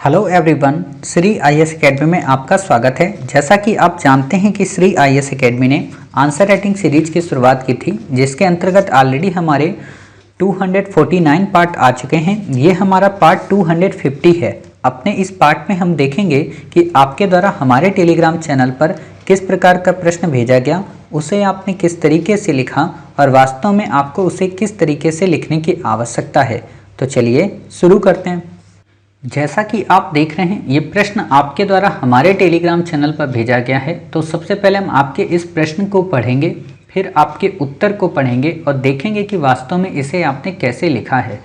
Hello everyone, Shri IAS academy में आपका स्वागत है। जैसा कि आप जानते हैं कि श्री आईएएस एकेडमी ने आंसर राइटिंग सीरीज की शुरुआत की थी, जिसके अंतर्गत ऑलरेडी हमारे 249 पार्ट आ चुके हैं। ये हमारा पार्ट 250 है। अपने इस पार्ट में हम देखेंगे कि आपके द्वारा हमारे टेलीग्राम चैनल पर किस प्रकार का प्रश्न भेजा गया, उसे आपने किस तरीके से लिखा और वास्तव में आपको उसे किस तरीके से लिखने की आवश्यकता है। तो चलिए शुरू करते हैं। जैसा कि आप देख रहे हैं, ये प्रश्न आपके द्वारा हमारे टेलीग्राम चैनल पर भेजा गया है। तो सबसे पहले हम आपके इस प्रश्न को पढ़ेंगे, फिर आपके उत्तर को पढ़ेंगे और देखेंगे कि वास्तव में इसे आपने कैसे लिखा है।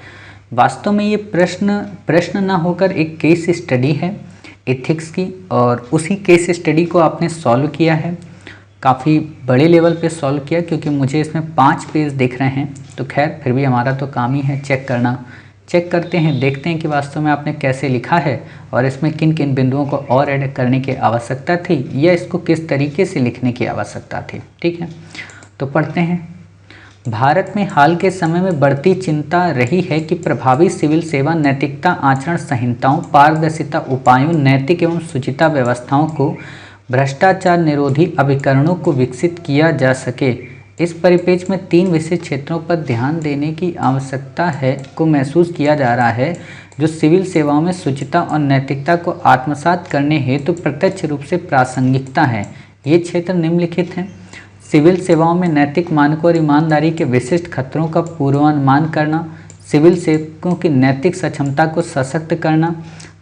वास्तव में ये प्रश्न ना होकर एक केस स्टडी है एथिक्स की, और उसी केस स्टडी को आपने सॉल्व किया है। काफ़ी बड़े लेवल पे सॉल्व किया, क्योंकि मुझे इसमें 5 पेज दिख रहे हैं। तो खैर, फिर भी हमारा तो काम ही है चेक करना। चेक करते हैं, देखते हैं कि वास्तव में आपने कैसे लिखा है और इसमें किन किन बिंदुओं को और ऐड करने की आवश्यकता थी, या इसको किस तरीके से लिखने की आवश्यकता थी। ठीक है, तो पढ़ते हैं। भारत में हाल के समय में बढ़ती चिंता रही है कि प्रभावी सिविल सेवा नैतिकता आचरण संहिताओं, पारदर्शिता उपायों, नैतिक एवं शुचिता व्यवस्थाओं को, भ्रष्टाचार निरोधी अभिकरणों को विकसित किया जा सके। इस परिप्रेक्ष्य में 3 विशेष क्षेत्रों पर ध्यान देने की आवश्यकता है को महसूस किया जा रहा है, जो सिविल सेवाओं में शुचिता और नैतिकता को आत्मसात करने हेतु प्रत्यक्ष रूप से प्रासंगिकता है। ये क्षेत्र निम्नलिखित हैं: सिविल सेवाओं में नैतिक मानकों और ईमानदारी के विशिष्ट खतरों का पूर्वानुमान करना, सिविल सेवकों की नैतिक सक्षमता को सशक्त करना,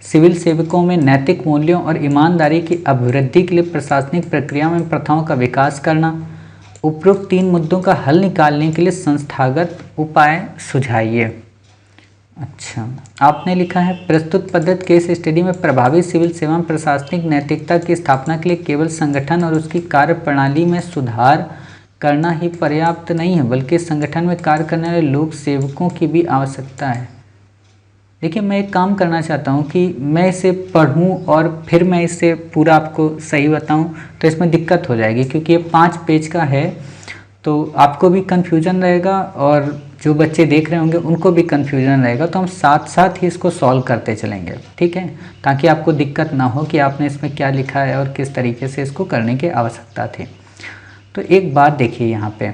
सिविल सेवकों में नैतिक मूल्यों और ईमानदारी की अभिवृद्धि के लिए प्रशासनिक प्रक्रियाओं में प्रथाओं का विकास करना। उपरोक्त 3 मुद्दों का हल निकालने के लिए संस्थागत उपाय सुझाइए। अच्छा, आपने लिखा है प्रस्तुत पद्धति केस स्टडी में प्रभावी सिविल सेवा में प्रशासनिक नैतिकता की स्थापना के लिए केवल संगठन और उसकी कार्यप्रणाली में सुधार करना ही पर्याप्त नहीं है, बल्कि संगठन में कार्य करने वाले लोक सेवकों की भी आवश्यकता है। देखिए, मैं एक काम करना चाहता हूँ कि मैं इसे पढ़ूँ और फिर मैं इसे पूरा आपको सही बताऊँ, तो इसमें दिक्कत हो जाएगी, क्योंकि ये 5 पेज का है। तो आपको भी कन्फ्यूजन रहेगा और जो बच्चे देख रहे होंगे उनको भी कन्फ्यूजन रहेगा। तो हम साथ साथ ही इसको सॉल्व करते चलेंगे, ठीक है, ताकि आपको दिक्कत ना हो कि आपने इसमें क्या लिखा है और किस तरीके से इसको करने की आवश्यकता थी। तो एक बात देखिए, यहाँ पे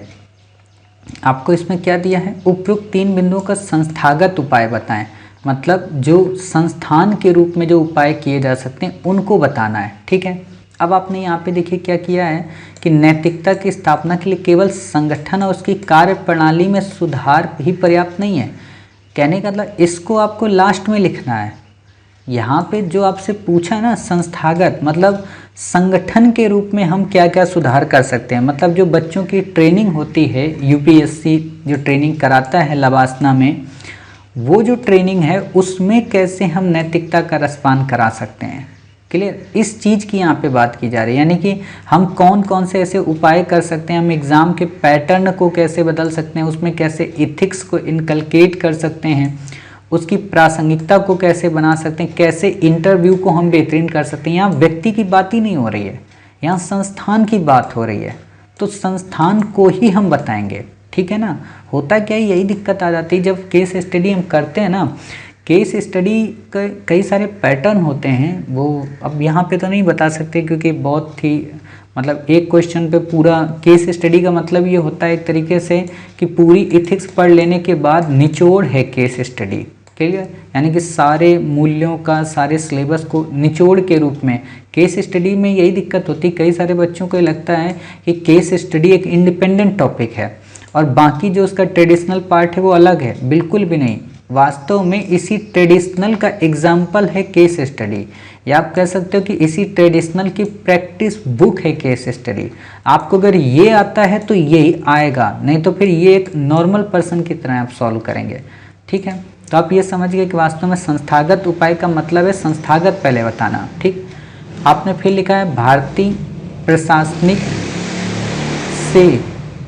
आपको इसमें क्या दिया है, उपरोक्त 3 बिंदुओं का संस्थागत उपाय बताएं। मतलब जो संस्थान के रूप में जो उपाय किए जा सकते हैं उनको बताना है। ठीक है, अब आपने यहाँ पे देखिए क्या किया है कि नैतिकता की स्थापना के लिए केवल संगठन और उसकी कार्यप्रणाली में सुधार ही पर्याप्त नहीं है। कहने का मतलब इसको आपको लास्ट में लिखना है। यहाँ पे जो आपसे पूछा ना, संस्थागत मतलब संगठन के रूप में हम क्या क्या सुधार कर सकते हैं। मतलब जो बच्चों की ट्रेनिंग होती है, यूपीएससी जो ट्रेनिंग कराता है लवासना में, वो जो ट्रेनिंग है उसमें कैसे हम नैतिकता का रसपान करा सकते हैं। क्लियर, इस चीज़ की यहाँ पे बात की जा रही है। यानी कि हम कौन कौन से ऐसे उपाय कर सकते हैं, हम एग्ज़ाम के पैटर्न को कैसे बदल सकते हैं, उसमें कैसे इथिक्स को इनकलकेट कर सकते हैं, उसकी प्रासंगिकता को कैसे बना सकते हैं, कैसे इंटरव्यू को हम बेहतरीन कर सकते हैं। यहाँ व्यक्ति की बात ही नहीं हो रही है, यहाँ संस्थान की बात हो रही है। तो संस्थान को ही हम बताएंगे, ठीक है ना। होता क्या है, यही दिक्कत आ जाती है जब केस स्टडी हम करते हैं ना। केस स्टडी के कई सारे पैटर्न होते हैं, वो अब यहाँ पे तो नहीं बता सकते, क्योंकि बहुत ही मतलब एक क्वेश्चन पे पूरा केस स्टडी का मतलब ये होता है एक तरीके से कि पूरी इथिक्स पढ़ लेने के बाद निचोड़ है केस स्टडी। क्लियर, यानी कि सारे मूल्यों का, सारे सिलेबस को निचोड़ के रूप में केस स्टडी में यही दिक्कत होती है। कई सारे बच्चों को लगता है कि केस स्टडी एक इंडिपेंडेंट टॉपिक है और बाकी जो उसका ट्रेडिशनल पार्ट है वो अलग है। बिल्कुल भी नहीं, वास्तव में इसी ट्रेडिशनल का एग्जाम्पल है केस स्टडी, या आप कह सकते हो कि इसी ट्रेडिशनल की प्रैक्टिस बुक है केस स्टडी। आपको अगर ये आता है तो यही आएगा, नहीं तो फिर ये एक नॉर्मल पर्सन की तरह आप सॉल्व करेंगे। ठीक है, तो आप ये समझ गए कि वास्तव में संस्थागत उपाय का मतलब है संस्थागत पहले बताना। ठीक, आपने फिर लिखा है भारतीय प्रशासनिक से,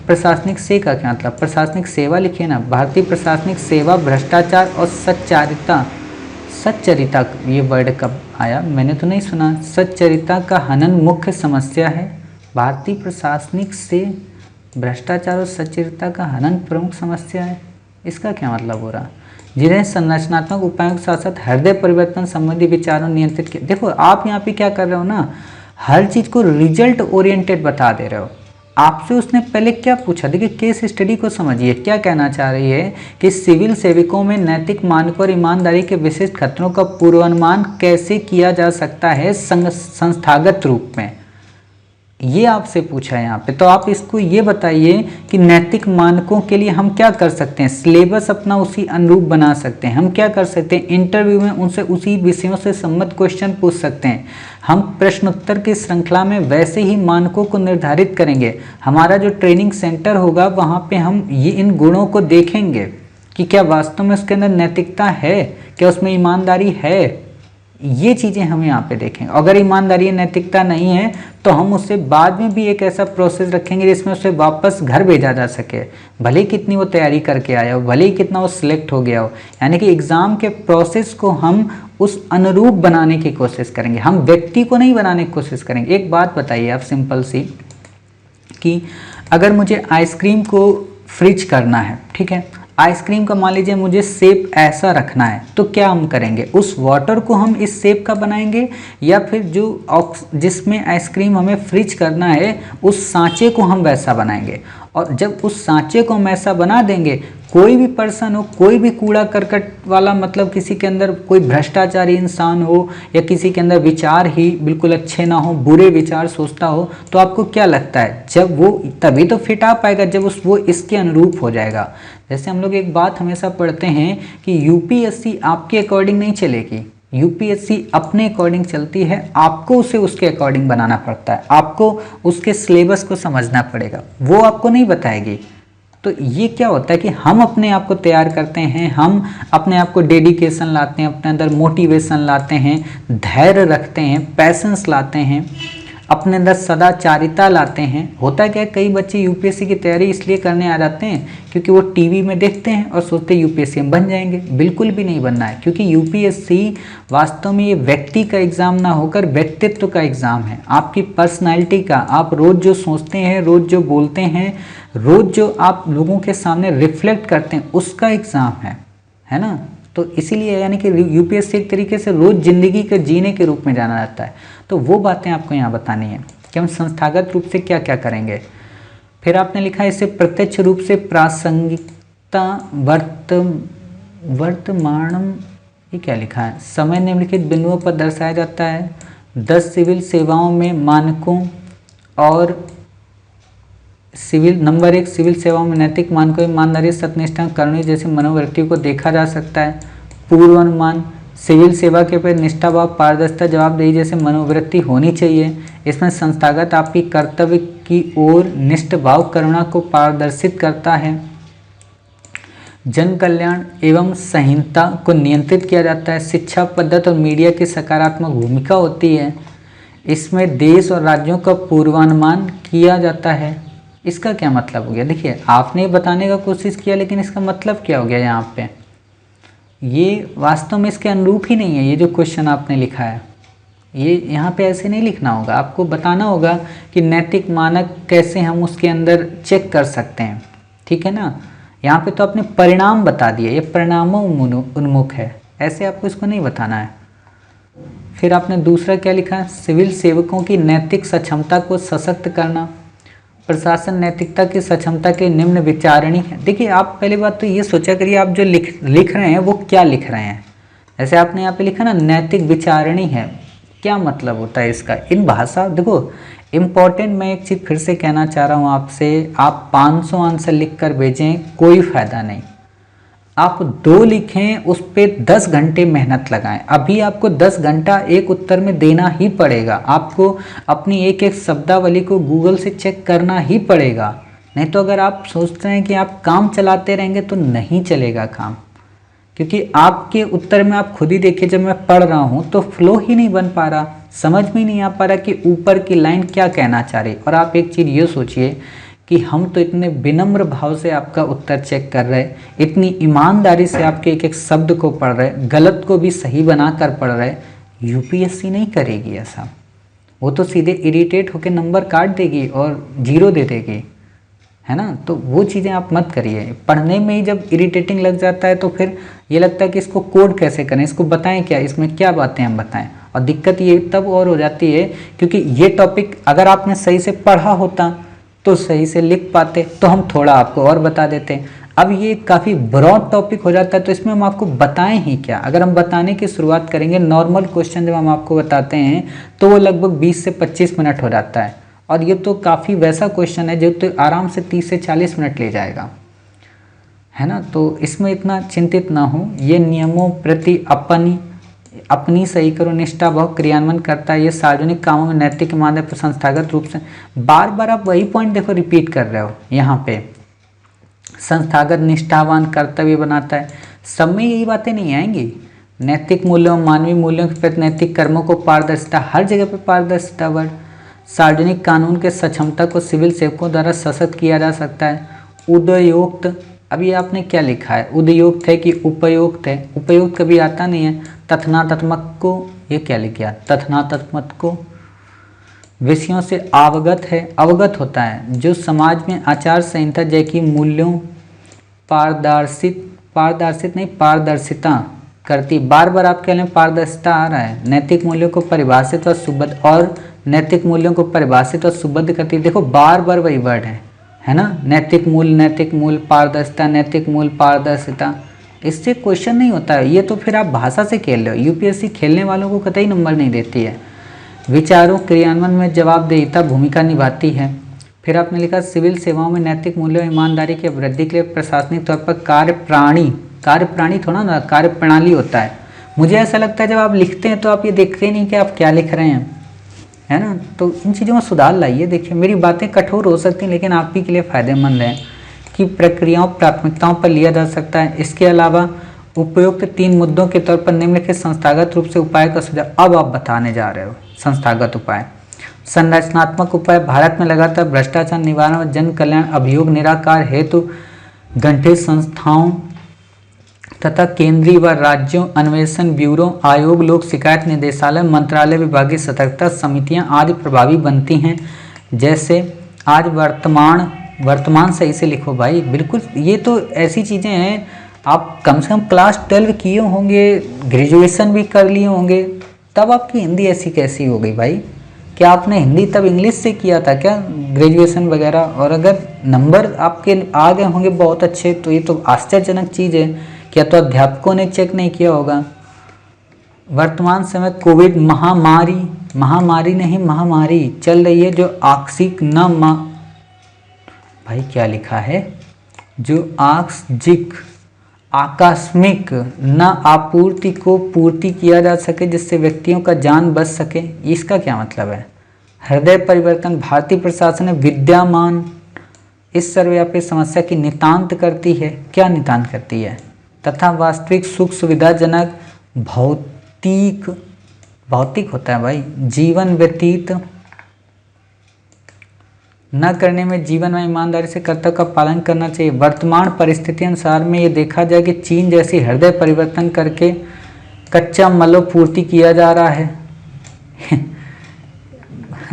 प्रशासनिक से का क्या मतलब, प्रशासनिक सेवा लिखिए ना। भारतीय प्रशासनिक सेवा भ्रष्टाचार और सच्चारिता, सच्चरिता ये वर्ड कब आया, मैंने तो नहीं सुना। सच्चरिता का हनन मुख्य समस्या है। भारतीय प्रशासनिक से भ्रष्टाचार और सच्चरिता का हनन प्रमुख समस्या है, इसका क्या मतलब हो रहा। जिन्हें संरचनात्मक उपायों के साथ साथ हृदय परिवर्तन संबंधी विचारों नियंत्रित किया। देखो आप यहाँ पे क्या कर रहे हो ना, हर चीज को रिजल्ट ओरिएंटेड बता दे रहे हो। आपसे उसने पहले क्या पूछा, देखिए केस स्टडी को समझिए, क्या कहना चाह रही है कि सिविल सेवकों में नैतिक मानकों और ईमानदारी के विशिष्ट खतरों का पूर्वानुमान कैसे किया जा सकता है संस्थागत रूप में, ये आपसे पूछा है यहाँ पे। तो आप इसको ये बताइए कि नैतिक मानकों के लिए हम क्या कर सकते हैं, सिलेबस अपना उसी अनुरूप बना सकते हैं। हम क्या कर सकते हैं, इंटरव्यू में उनसे उसी विषयों से संबद्ध क्वेश्चन पूछ सकते हैं। हम प्रश्नोत्तर की श्रृंखला में वैसे ही मानकों को निर्धारित करेंगे। हमारा जो ट्रेनिंग सेंटर होगा वहाँ पे हम ये इन गुणों को देखेंगे कि क्या वास्तव में उसके अंदर नैतिकता है, क्या उसमें ईमानदारी है, ये चीज़ें हम यहाँ पे देखेंगे। अगर ईमानदारी नैतिकता नहीं है तो हम उससे बाद में भी एक ऐसा प्रोसेस रखेंगे जिसमें उसे वापस घर भेजा जा सके, भले ही कितनी वो तैयारी करके आया हो, भले ही कितना वो सिलेक्ट हो गया हो। यानी कि एग्ज़ाम के प्रोसेस को हम उस अनुरूप बनाने की कोशिश करेंगे, हम व्यक्ति को नहीं बनाने की कोशिश करेंगे। एक बात बताइए आप सिंपल सी, कि अगर मुझे आइसक्रीम को फ्रिज करना है, ठीक है, आइसक्रीम का मान लीजिए मुझे शेप ऐसा रखना है, तो क्या हम करेंगे, उस वाटर को हम इस शेप का बनाएंगे या फिर जो जिसमें आइसक्रीम हमें फ्रीज करना है उस सांचे को हम वैसा बनाएंगे। और जब उस सांचे को हम ऐसा बना देंगे, कोई भी पर्सन हो, कोई भी कूड़ा करकट वाला, मतलब किसी के अंदर कोई भ्रष्टाचारी इंसान हो या किसी के अंदर विचार ही बिल्कुल अच्छे ना हो, बुरे विचार सोचता हो, तो आपको क्या लगता है जब वो तभी तो फिट आ पाएगा जब वो इसके अनुरूप हो जाएगा। जैसे हम लोग एक बात हमेशा पढ़ते हैं कि यूपीएससी आपके अकॉर्डिंग नहीं चलेगी, यूपीएससी अपने अकॉर्डिंग चलती है, आपको उसे उसके अकॉर्डिंग बनाना पड़ता है, आपको उसके सिलेबस को समझना पड़ेगा, वो आपको नहीं बताएगी। तो ये क्या होता है कि हम अपने आप को तैयार करते हैं, हम अपने आप को डेडिकेशन लाते हैं, अपने अंदर मोटिवेशन लाते हैं, धैर्य रखते हैं, पैसेंस लाते हैं, अपने अंदर सदाचारिता लाते हैं। होता क्या है, कई बच्चे यूपीएससी की तैयारी इसलिए करने आ जाते हैं क्योंकि वो टीवी में देखते हैं और सोचते हैं यूपीएससी में बन जाएंगे। बिल्कुल भी नहीं बनना है, क्योंकि यूपीएससी वास्तव में ये व्यक्ति का एग्ज़ाम ना होकर व्यक्तित्व का एग्ज़ाम है, आपकी पर्सनालिटी का। आप रोज़ जो सोचते हैं, रोज़ जो बोलते हैं, रोज़ जो आप लोगों के सामने रिफ्लेक्ट करते हैं, उसका एग्ज़ाम है ना। तो इसीलिए यानी कि यूपीएससी एक तरीके से रोज़ ज़िंदगी के जीने के रूप में जाना जाता है। तो वो बातें आपको यहाँ बतानी है कि हम संस्थागत रूप से क्या क्या करेंगे। फिर आपने लिखा है, इसे प्रत्यक्ष रूप से प्रासंगिकता वर्तमानम, ये क्या लिखा है, समय निम्नलिखित बिंदुओं पर दर्शाया जाता है। 10 सिविल सेवाओं में मानकों और नंबर 1 सिविल सेवाओं में नैतिक मानकों, ईमानदारी, सत्यनिष्ठा, करुणा जैसे मनोवृत्तियों को देखा जा सकता है। पूर्वानुमान, सिविल सेवा के प्रति निष्ठाभाव, पारदर्शिता, जवाबदेही जैसे मनोवृत्ति होनी चाहिए। इसमें संस्थागत आपकी कर्तव्य की ओर निष्ठ भाव करुणा को प्रदर्शित करता है। जन कल्याण एवं संहिता को नियंत्रित किया जाता है। शिक्षा पद्धति और मीडिया की सकारात्मक भूमिका होती है। इसमें देश और राज्यों का पूर्वानुमान किया जाता है। इसका क्या मतलब हो गया, देखिए आपने बताने का कोशिश किया लेकिन इसका मतलब क्या हो गया यहाँ पे, ये वास्तव में इसके अनुरूप ही नहीं है। ये जो क्वेश्चन आपने लिखा है, ये यहाँ पे ऐसे नहीं लिखना होगा, आपको बताना होगा कि नैतिक मानक कैसे हम उसके अंदर चेक कर सकते हैं, ठीक है ना। यहाँ पे तो आपने परिणाम बता दिए, ये परिणामों उन्मुख है, ऐसे आपको इसको नहीं बताना है। फिर आपने दूसरा क्या लिखा, सिविल सेवकों की नैतिक सक्षमता को सशक्त करना। प्रशासन नैतिकता की सक्षमता के निम्न विचारणी है। देखिए आप पहली बात तो ये सोचा करिए, आप जो लिख रहे हैं वो क्या लिख रहे हैं। जैसे आपने यहाँ पे लिखा ना, नैतिक विचारणी है, क्या मतलब होता है इसका। इन भाषा देखो इम्पॉर्टेंट, मैं एक चीज़ फिर से कहना चाह रहा हूँ आपसे, आप 500 आंसर लिख कर भेजें कोई फ़ायदा नहीं, आप 2 लिखें, उस पर 10 घंटे मेहनत लगाएं। अभी आपको 10 घंटा एक उत्तर में देना ही पड़ेगा, आपको अपनी एक एक शब्दावली को गूगल से चेक करना ही पड़ेगा। नहीं तो अगर आप सोचते हैं कि आप काम चलाते रहेंगे तो नहीं चलेगा काम, क्योंकि आपके उत्तर में आप खुद ही देखिए, जब मैं पढ़ रहा हूँ तो फ्लो ही नहीं बन पा रहा, समझ में नहीं आ पा रहा कि ऊपर की लाइन क्या कहना चाह रही। और आप एक चीज़ ये सोचिए कि हम तो इतने विनम्र भाव से आपका उत्तर चेक कर रहे, इतनी ईमानदारी से आपके एक एक शब्द को पढ़ रहे, गलत को भी सही बना कर पढ़ रहे। यूपीएससी नहीं करेगी ऐसा, वो तो सीधे इरिटेट होकर नंबर काट देगी और 0 दे देगी, है ना। तो वो चीज़ें आप मत करिए। पढ़ने में ही जब इरिटेटिंग लग जाता है तो फिर ये लगता है कि इसको कोड कैसे करें, इसको बताएं क्या, इसमें क्या बातें हम बताएं। और दिक्कत ये तब और हो जाती है क्योंकि ये टॉपिक अगर आपने सही से पढ़ा होता तो सही से लिख पाते, तो हम थोड़ा आपको और बता देते। अब ये काफ़ी ब्रॉड टॉपिक हो जाता है तो इसमें हम आपको बताएं ही क्या। अगर हम बताने की शुरुआत करेंगे, नॉर्मल क्वेश्चन जब हम आपको बताते हैं तो वो लगभग 20 से 25 मिनट हो जाता है, और ये तो काफ़ी वैसा क्वेश्चन है जो तो आराम से 30 से 40 मिनट ले जाएगा, है ना। तो इसमें इतना चिंतित ना हो। ये नियमों प्रति अपनी सही करो निष्ठा भाव क्रियान्वयन करता है। ये सार्वजनिक कामों में नैतिक ईमानदारी पर संस्थागत रूप से, बार बार आप वही पॉइंट देखो रिपीट कर रहे हो यहाँ पे, संस्थागत निष्ठावान कर्तव्य बनाता है। सब में यही बातें नहीं आएंगी। नैतिक मूल्यों, मानवीय मूल्यों के प्रति नैतिक कर्मों को पारदर्शिता, हर जगह पे पारदर्शिता वर्ड। सार्वजनिक कानून के सक्षमता को सिविल सेवकों द्वारा सशक्त किया जा सकता है। उदयोक्त, अभी आपने क्या लिखा है, उदयोक्त है कि उपयुक्त है, उपयुक्त कभी आता नहीं है। तथनात्मक को, ये क्या लिखा, तथनात्मक को विषयों से अवगत है, अवगत होता है, जो समाज में आचार संहिता जैसी मूल्यों पारदर्शिता करती। बार बार आपके लिए पारदर्शिता आ रहा है। नैतिक मूल्यों को परिभाषित व सुबद्ध, और नैतिक मूल्यों को परिभाषित और सुबद्ध करती। देखो बार बार वही वर्ड है ना, नैतिक मूल्य पारदर्शिता, नैतिक मूल्य पारदर्शिता। इससे क्वेश्चन नहीं होता है, ये तो फिर आप भाषा से खेल रहे हो। यूपीएससी खेलने वालों को कतई नंबर नहीं देती है। विचारों क्रियान्वयन में जवाबदेहिता भूमिका निभाती है। फिर आपने लिखा सिविल सेवाओं में नैतिक मूल्यों ईमानदारी की वृद्धि के लिए प्रशासनिक तौर पर कार्यप्रणाली थोड़ा ना, कार्यप्रणाली होता है। मुझे ऐसा लगता है जब आप लिखते हैं तो आप ये देखते नहीं कि आप क्या लिख रहे हैं, है ना। तो इन चीज़ों में सुधार लाइए। देखिए मेरी बातें कठोर हो सकती हैं लेकिन आप ही के लिए फ़ायदेमंद है कि प्रक्रियाओं प्राथमिकताओं पर लिया जा सकता है। इसके अलावा उपयुक्त 3 मुद्दों के तौर पर निम्नलिखित संस्थागत रूप से उपाय का सुझाव अब आप बताने जा रहे हो। संस्थागत उपाय, संरचनात्मक उपाय, भारत में लगातार भ्रष्टाचार निवारण व जन कल्याण अभियोग निराकार हेतु गठित संस्थाओं तथा केंद्रीय व राज्यों अन्वेषण ब्यूरो, आयोग, लोक शिकायत निदेशालय, मंत्रालय, विभागीय सतर्कता समितियां आदि प्रभावी बनती हैं। जैसे आज वर्तमान सही से लिखो भाई, बिल्कुल। ये तो ऐसी चीज़ें हैं, आप कम से कम क्लास 12 किए होंगे, ग्रेजुएशन भी कर लिए होंगे, तब आपकी हिंदी ऐसी कैसी हो गई भाई? क्या आपने हिंदी तब इंग्लिश से किया था क्या, ग्रेजुएशन वगैरह? और अगर नंबर आपके आ गए होंगे बहुत अच्छे तो ये तो आश्चर्यजनक चीज़ है। क्या तो अध्यापकों ने चेक नहीं किया होगा? वर्तमान समय कोविड महामारी चल रही है, जो भाई क्या लिखा है, जो आकस्मिक न आपूर्ति को पूर्ति किया जा सके, जिससे व्यक्तियों का जान बच सके। इसका क्या मतलब है? हृदय परिवर्तन, भारतीय प्रशासन में विद्यमान इस सर्वव्यापी समस्या की नितांत करती है। क्या नितांत करती है? तथा वास्तविक सुख सुविधाजनक भौतिक होता है भाई, जीवन व्यतीत न करने में जीवन में ईमानदारी से कर्तव्य का पालन करना चाहिए। वर्तमान परिस्थिति अनुसार में ये देखा जाए कि चीन जैसी हृदय परिवर्तन करके कच्चा मलोपूर्ति किया जा रहा है।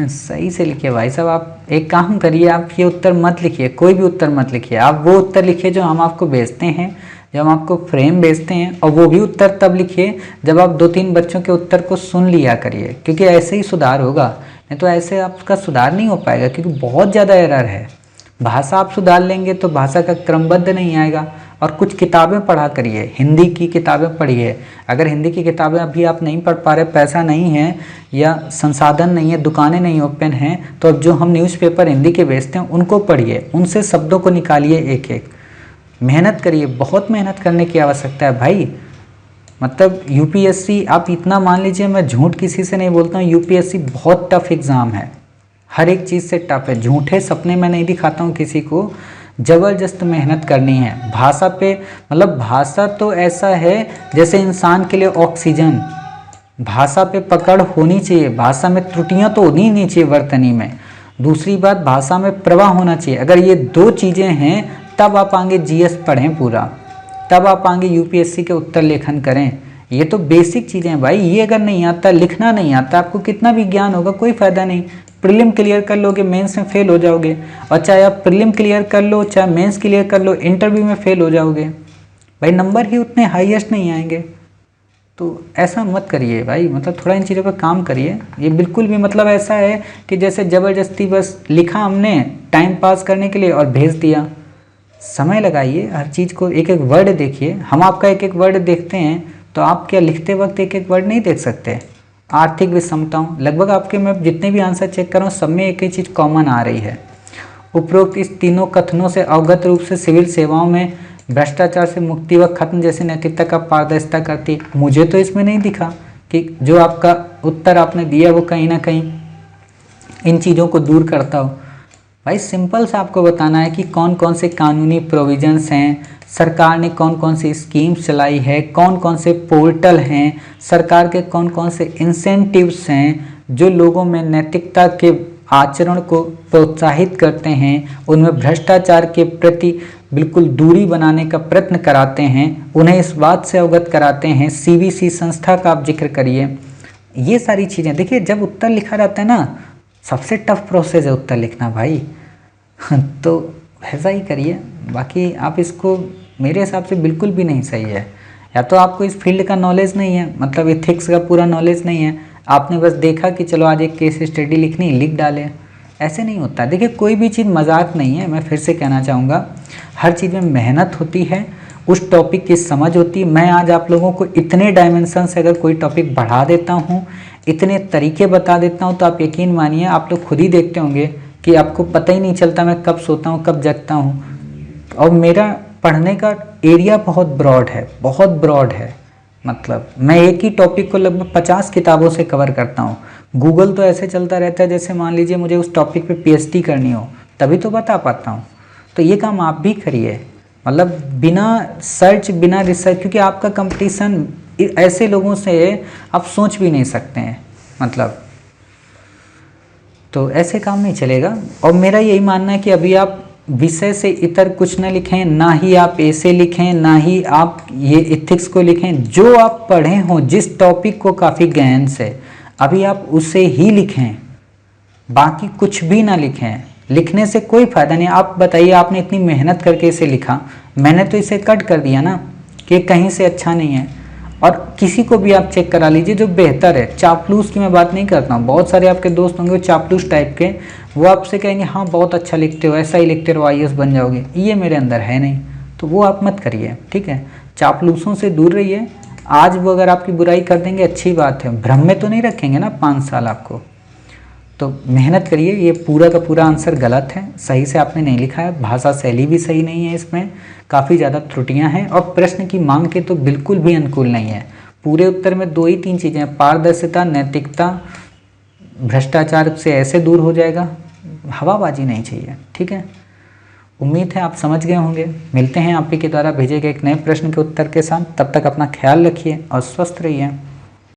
सही से लिखिए भाई साहब। आप एक काम करिए, आप ये उत्तर मत लिखिए, कोई भी उत्तर मत लिखिए। आप वो उत्तर लिखिए जो हम आपको भेजते हैं, जब हम आपको फ्रेम भेजते हैं, और वो भी उत्तर तब लिखिए जब आप 2-3 बच्चों के उत्तर को सुन लिया करिए, क्योंकि ऐसे ही सुधार होगा। नहीं तो ऐसे आपका सुधार नहीं हो पाएगा, क्योंकि बहुत ज़्यादा एरर है। भाषा आप सुधार लेंगे तो भाषा का क्रमबद्ध नहीं आएगा। और कुछ किताबें पढ़ा करिए, हिंदी की किताबें पढ़िए। अगर हिंदी की किताबें अभी आप नहीं पढ़ पा रहे, पैसा नहीं है या संसाधन नहीं है, दुकानें नहीं ओपन हैं, तो अब जो हम न्यूज़पेपर हिंदी के भेजते हैं उनको पढ़िए, उनसे शब्दों को निकालिए एक एक। मेहनत करिए, बहुत मेहनत करने की आवश्यकता है भाई। मतलब यूपीएससी, आप इतना मान लीजिए, मैं झूठ किसी से नहीं बोलता हूँ, यूपीएससी बहुत टफ एग्ज़ाम है, हर एक चीज़ से टफ है। झूठे सपने मैं नहीं दिखाता हूँ किसी को, ज़बरदस्त मेहनत करनी है। भाषा पे, मतलब भाषा तो ऐसा है जैसे इंसान के लिए ऑक्सीजन, भाषा पे पकड़ होनी चाहिए। भाषा में त्रुटियाँ तो होनी ही नहीं चाहिए वर्तनी में। दूसरी बात, भाषा में प्रवाह होना चाहिए। अगर ये 2 चीज़ें हैं तब आप आगे जीएस पढ़ें पूरा, तब आप आगे यूपीएससी के उत्तर लेखन करें। ये तो बेसिक चीज़ें हैं भाई। ये अगर नहीं आता, लिखना नहीं आता, आपको कितना भी ज्ञान होगा कोई फ़ायदा नहीं। प्रीलिम क्लियर कर लोगे मेंस में फेल हो जाओगे, और चाहे आप प्रीलिम क्लियर कर लो चाहे मेंस क्लियर कर लो इंटरव्यू में फेल हो जाओगे भाई, नंबर ही उतने हाईएस्ट नहीं आएंगे। तो ऐसा मत करिए भाई, मतलब थोड़ा इन चीज़ों पर काम करिए। ये बिल्कुल भी मतलब ऐसा है कि जैसे ज़बरदस्ती बस लिखा हमने टाइम पास करने के लिए और भेज दिया। समय लगाइए, हर चीज़ को एक एक वर्ड देखिए। हम आपका एक एक वर्ड देखते हैं तो आप क्या लिखते वक्त एक एक वर्ड नहीं देख सकते? आर्थिक विषमताओं, लगभग आपके मैं जितने भी आंसर चेक कर रहा हूँ सब में एक ही चीज़ कॉमन आ रही है। उपरोक्त इस तीनों कथनों से अवगत रूप से सिविल सेवाओं में भ्रष्टाचार से मुक्ति व खत्म जैसे नैतिकता का पारदर्शिता करती है। मुझे तो इसमें नहीं दिखा कि जो आपका उत्तर आपने दिया वो कहीं ना कहीं इन चीज़ों को दूर करता हो। भाई सिंपल सा आपको बताना है कि कौन कौन से कानूनी प्रोविजंस हैं, सरकार ने कौन कौन सी स्कीम्स चलाई है, कौन कौन से पोर्टल हैं, सरकार के कौन कौन से इंसेंटिव्स हैं जो लोगों में नैतिकता के आचरण को प्रोत्साहित करते हैं, उनमें भ्रष्टाचार के प्रति बिल्कुल दूरी बनाने का प्रयत्न कराते हैं, उन्हें इस बात से अवगत कराते हैं। सीवीसी संस्था का आप जिक्र करिए। ये सारी चीज़ें देखिए, जब उत्तर लिखा जाता है ना, सबसे टफ प्रोसेस है उत्तर लिखना भाई तो ऐसा ही करिए। बाकी आप इसको मेरे हिसाब से बिल्कुल भी नहीं सही है। या तो आपको इस फील्ड का नॉलेज नहीं है, मतलब एथिक्स का पूरा नॉलेज नहीं है, आपने बस देखा कि चलो आज एक केस स्टडी लिखनी, लिख डाले। ऐसे नहीं होता। देखिए कोई भी चीज़ मजाक नहीं है, मैं फिर से कहना चाहूँगा, हर चीज़ में मेहनत होती है, उस टॉपिक की समझ होती है। मैं आज आप लोगों को इतने डायमेंशन से अगर कोई टॉपिक बढ़ा देता हूँ, इतने तरीके बता देता हूँ, तो आप यकीन मानिए आप लोग खुद ही देखते होंगे कि आपको पता ही नहीं चलता मैं कब सोता हूँ कब जगता हूँ। और मेरा पढ़ने का एरिया बहुत ब्रॉड है, बहुत ब्रॉड है। मतलब मैं एक ही टॉपिक को लगभग 50 किताबों से कवर करता हूँ। गूगल तो ऐसे चलता रहता है जैसे मान लीजिए मुझे उस टॉपिक पे पीएचडी करनी हो, तभी तो बता पाता हूँ। तो ये काम आप भी करिए, मतलब बिना सर्च बिना रिसर्च, क्योंकि आपका कंपटीशन ऐसे लोगों से आप सोच भी नहीं सकते हैं, मतलब तो ऐसे काम नहीं चलेगा। और मेरा यही मानना है कि अभी आप विषय से इतर कुछ न लिखें, ना ही आप ऐसे लिखें, ना ही आप ये एथिक्स को लिखें। जो आप पढ़े हों, जिस टॉपिक को काफ़ी गहन से, अभी आप उसे ही लिखें, बाकी कुछ भी ना लिखें। लिखने से कोई फ़ायदा नहीं। आप बताइए, आपने इतनी मेहनत करके इसे लिखा, मैंने तो इसे कट कर दिया ना कि कहीं से अच्छा नहीं है। और किसी को भी आप चेक करा लीजिए जो बेहतर है। चापलूस की मैं बात नहीं करता हूँ, बहुत सारे आपके दोस्त होंगे चापलूस टाइप के, वो आपसे कहेंगे हाँ बहुत अच्छा लिखते हो, ऐसा ही लिखते रहो, आईएएस बन जाओगे। ये मेरे अंदर है नहीं, तो वो आप मत करिए, ठीक है। चापलूसों से दूर रहिए। आज वो अगर आपकी बुराई कर देंगे अच्छी बात है, भ्रम में तो नहीं रखेंगे ना 5 साल आपको। तो मेहनत करिए। ये पूरा का पूरा आंसर गलत है, सही से आपने नहीं लिखा है, भाषा शैली भी सही नहीं है, इसमें काफ़ी ज़्यादा त्रुटियां हैं, और प्रश्न की मांग के तो बिल्कुल भी अनुकूल नहीं है। पूरे उत्तर में 2 ही 3 चीज़ें हैं, पारदर्शिता, नैतिकता, भ्रष्टाचार से ऐसे दूर हो जाएगा, हवाबाजी नहीं चाहिए, ठीक है। उम्मीद है आप समझ गए होंगे। मिलते हैं आप ही के द्वारा भेजे गए एक नए प्रश्न के उत्तर के साथ। तब तक अपना ख्याल रखिए और स्वस्थ रहिए।